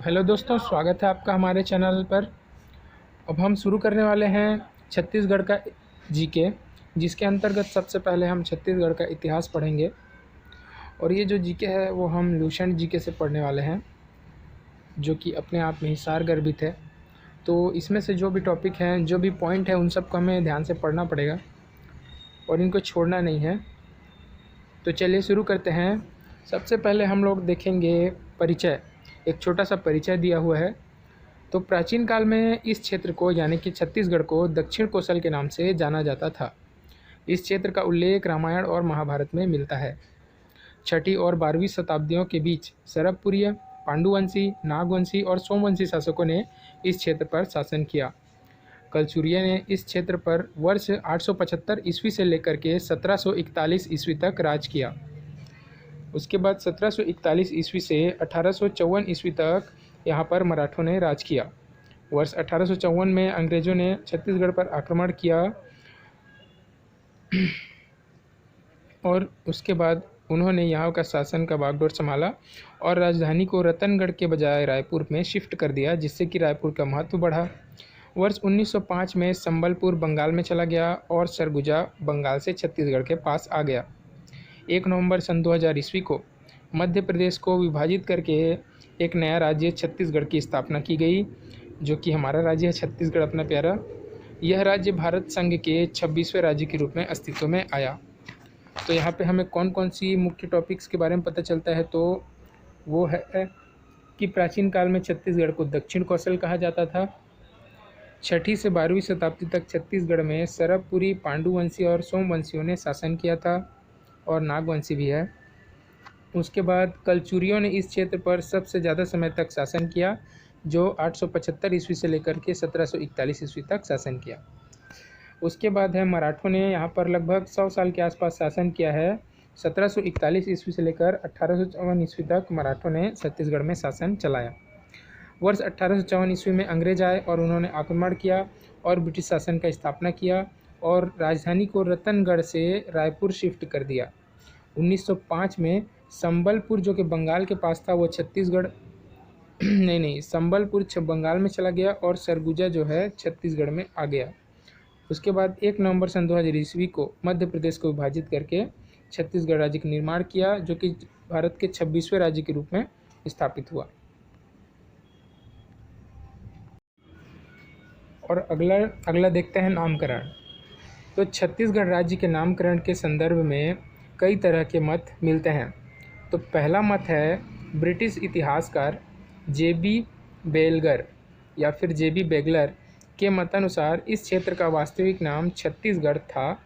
Hello दोस्तों, स्वागत है आपका हमारे चैनल पर। अब हम शुरू करने वाले हैं छत्तीसगढ़ का जीके, जिसके अंतर्गत सबसे पहले हम छत्तीसगढ़ का इतिहास पढ़ेंगे। और ये जो जीके है वो हम लुसेंट जीके से पढ़ने वाले हैं, जो कि अपने आप में ही सारगर्भित है। तो इसमें से जो भी टॉपिक हैं, जो भी पॉइंट है, उन सबको हमें ध्यान से पढ़ना पड़ेगा और इनको छोड़ना नहीं है। तो चलिए शुरू करते हैं। सबसे पहले हम लोग देखेंगे परिचय। एक छोटा सा परिचय दिया हुआ है। तो प्राचीन काल में इस क्षेत्र को यानी कि छत्तीसगढ़ को दक्षिण कोसल के नाम से जाना जाता था। इस क्षेत्र का उल्लेख रामायण और महाभारत में मिलता है। 6ठी और 12वीं शताब्दियों के बीच सरबपुरीय, पांडुवंशी, नागवंशी और सोमवंशी शासकों ने इस क्षेत्र पर शासन किया। कलचुरिया ने इस क्षेत्र पर वर्ष 875 ईस्वी से लेकर के 1741 ईस्वी तक राज किया। उसके बाद 1741 ईस्वी से 1854 ईस्वी तक यहाँ पर मराठों ने राज किया। वर्ष 1854 में अंग्रेज़ों ने छत्तीसगढ़ पर आक्रमण किया और उसके बाद उन्होंने यहाँ का शासन का बागडोर संभाला और राजधानी को रतनगढ़ के बजाय रायपुर में शिफ्ट कर दिया, जिससे कि रायपुर का महत्व बढ़ा। वर्ष 1905 में संबलपुर बंगाल में चला गया और सरगुजा बंगाल से छत्तीसगढ़ के पास आ गया। 1 नवंबर सन 2000 ईस्वी को मध्य प्रदेश को विभाजित करके एक नया राज्य छत्तीसगढ़ की स्थापना की गई, जो कि हमारा राज्य है छत्तीसगढ़ अपना प्यारा। यह राज्य भारत संघ के 26वें राज्य के रूप में अस्तित्व में आया। तो यहाँ पे हमें कौन कौन सी मुख्य टॉपिक्स के बारे में पता चलता है, तो वो है कि प्राचीन काल में छत्तीसगढ़ को दक्षिण कौशल कहा जाता था। 6ठी से 12वीं शताब्दी तक छत्तीसगढ़ में सरबपुरी, पांडुवंशी और सोमवंशियों ने शासन किया था और नागवंशी भी है। उसके बाद कलचुरियों ने इस क्षेत्र पर सबसे ज़्यादा समय तक शासन किया, जो 875 ईस्वी से लेकर के 1741 ईस्वी तक शासन किया। उसके बाद है मराठों ने यहाँ पर लगभग 100 साल के आसपास शासन किया है। 1741 ईस्वी से लेकर 1854 ईस्वी तक मराठों ने छत्तीसगढ़ में शासन चलाया। वर्ष 1854 ईस्वी में अंग्रेज आए और उन्होंने आक्रमण किया और ब्रिटिश शासन का स्थापना किया और राजधानी को रतनगढ़ से रायपुर शिफ्ट कर दिया। 1905 में संबलपुर, जो कि बंगाल के पास था, वो छत्तीसगढ़ संबलपुर बंगाल में चला गया और सरगुजा जो है छत्तीसगढ़ में आ गया। उसके बाद 1 नवंबर सन 2000 ईस्वी को मध्य प्रदेश को विभाजित करके छत्तीसगढ़ राज्य का निर्माण किया, जो कि भारत के 26वें राज्य के रूप में स्थापित हुआ। और अगला देखते हैं नामकरण। तो छत्तीसगढ़ राज्य के नामकरण के संदर्भ में कई तरह के मत मिलते हैं। तो पहला मत है ब्रिटिश इतिहासकार जेबी बेलगर या फिर जेबी बेगलर के मतानुसार इस क्षेत्र का वास्तविक नाम छत्तीसगढ़ था,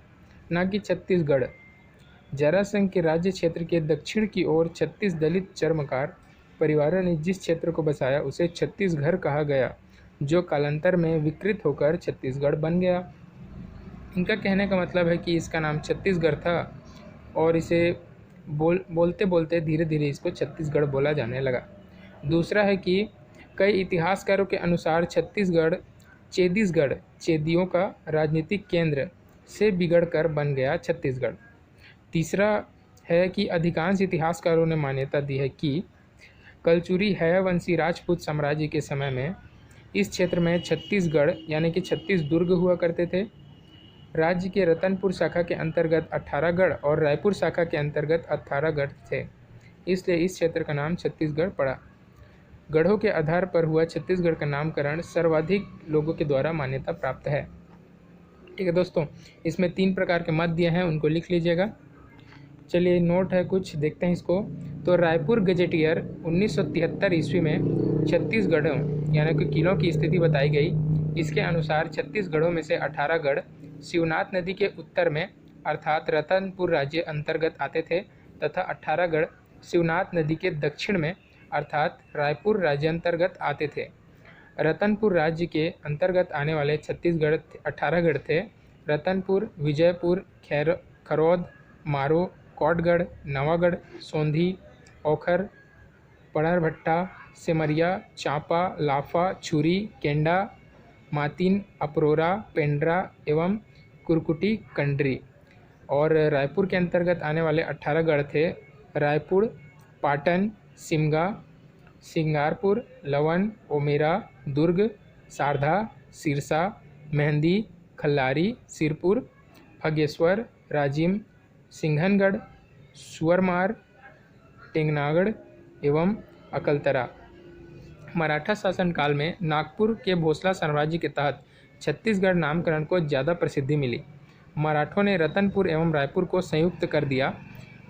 न कि छत्तीसगढ़। जरासंघ के राज्य क्षेत्र के दक्षिण की ओर 36 दलित चर्मकार परिवारों ने जिस क्षेत्र को बसाया उसे छत्तीसगढ़ कहा गया, जो कालांतर में विकृत होकर छत्तीसगढ़ बन गया। इनका कहने का मतलब है कि इसका नाम छत्तीसगढ़ था और इसे बोलते बोलते धीरे धीरे इसको छत्तीसगढ़ बोला जाने लगा। दूसरा है कि कई इतिहासकारों के अनुसार छत्तीसगढ़ चेदीसगढ़, चेदियों का राजनीतिक केंद्र, से बिगड़कर बन गया छत्तीसगढ़। तीसरा है कि अधिकांश इतिहासकारों ने मान्यता दी है कि कलचुरी हैवंशी राजपूत साम्राज्य के समय में इस क्षेत्र में छत्तीसगढ़ यानी कि 36 दुर्ग हुआ करते थे। राज्य के रतनपुर शाखा के अंतर्गत 18 गढ़ और रायपुर शाखा के अंतर्गत 18 गढ़ थे, इसलिए इस क्षेत्र का नाम छत्तीसगढ़ पड़ा। गढ़ों के आधार पर हुआ छत्तीसगढ़ का नामकरण सर्वाधिक लोगों के द्वारा मान्यता प्राप्त है। ठीक है दोस्तों, इसमें 3 प्रकार के मत दिए हैं, उनको लिख लीजिएगा। चलिए नोट है कुछ, देखते हैं इसको। तो रायपुर गजेटियर 1973 ईस्वी में छत्तीसगढ़ों यानी कि किलों की स्थिति बताई गई। इसके अनुसार 36 गढ़ों में से 18 गढ़ शिवनाथ नदी के उत्तर में अर्थात रतनपुर राज्य अंतर्गत आते थे तथा 18 गढ़ शिवनाथ नदी के दक्षिण में अर्थात रायपुर राज्य अंतर्गत आते थे। रतनपुर राज्य के अंतर्गत आने वाले छत्तीसगढ़ 18 गढ़ थे: रतनपुर, विजयपुर, खरौद, मारो, कोटगढ़, नवागढ़, सोंधी, ओखर, पड़रभट्टा, सेमरिया, चांपा, लाफा, छुरी, केंडा, मातिन, अपरोरा, पेंड्रा एवं कुरकुटी कंडरी। और रायपुर के अंतर्गत आने वाले 18 गढ़ थे: रायपुर, पाटन, सिमगा, सिंगारपुर, लवन, ओमेरा, दुर्ग, सारधा, सिरसा, मेहंदी, खल्लारी, सिरपुर, फगेश्वर, राजिम, सिंघनगढ़, सुअरमार, टेंगनागढ़ एवं अकलतरा। मराठा शासनकाल में नागपुर के भोसला साम्राज्य के तहत छत्तीसगढ़ नामकरण को ज़्यादा प्रसिद्धि मिली। मराठों ने रतनपुर एवं रायपुर को संयुक्त कर दिया।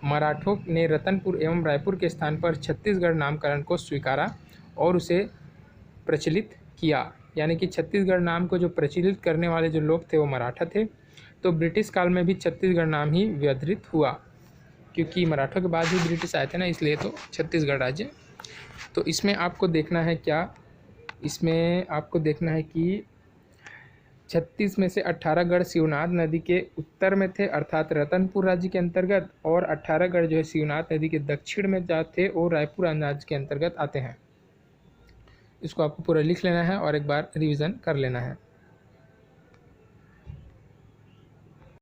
मराठों ने रतनपुर एवं रायपुर के स्थान पर छत्तीसगढ़ नामकरण को स्वीकारा और उसे प्रचलित किया। यानी कि छत्तीसगढ़ नाम को जो प्रचलित करने वाले जो लोग थे वो मराठा थे। तो ब्रिटिश काल में भी छत्तीसगढ़ नाम ही व्यवहृत हुआ, क्योंकि मराठों के बाद ही ब्रिटिश आए थे ना, इसलिए तो छत्तीसगढ़ राज्य। तो इसमें आपको देखना है क्या, इसमें आपको देखना है कि 36 में से 18 गढ़ शिवनाथ नदी के उत्तर में थे, अर्थात रतनपुर राज्य के अंतर्गत, और 18 गढ़ जो है शिवनाथ नदी के दक्षिण में जाते और रायपुर राज्य के अंतर्गत आते हैं। इसको आपको पूरा लिख लेना है और एक बार रिवीजन कर लेना है।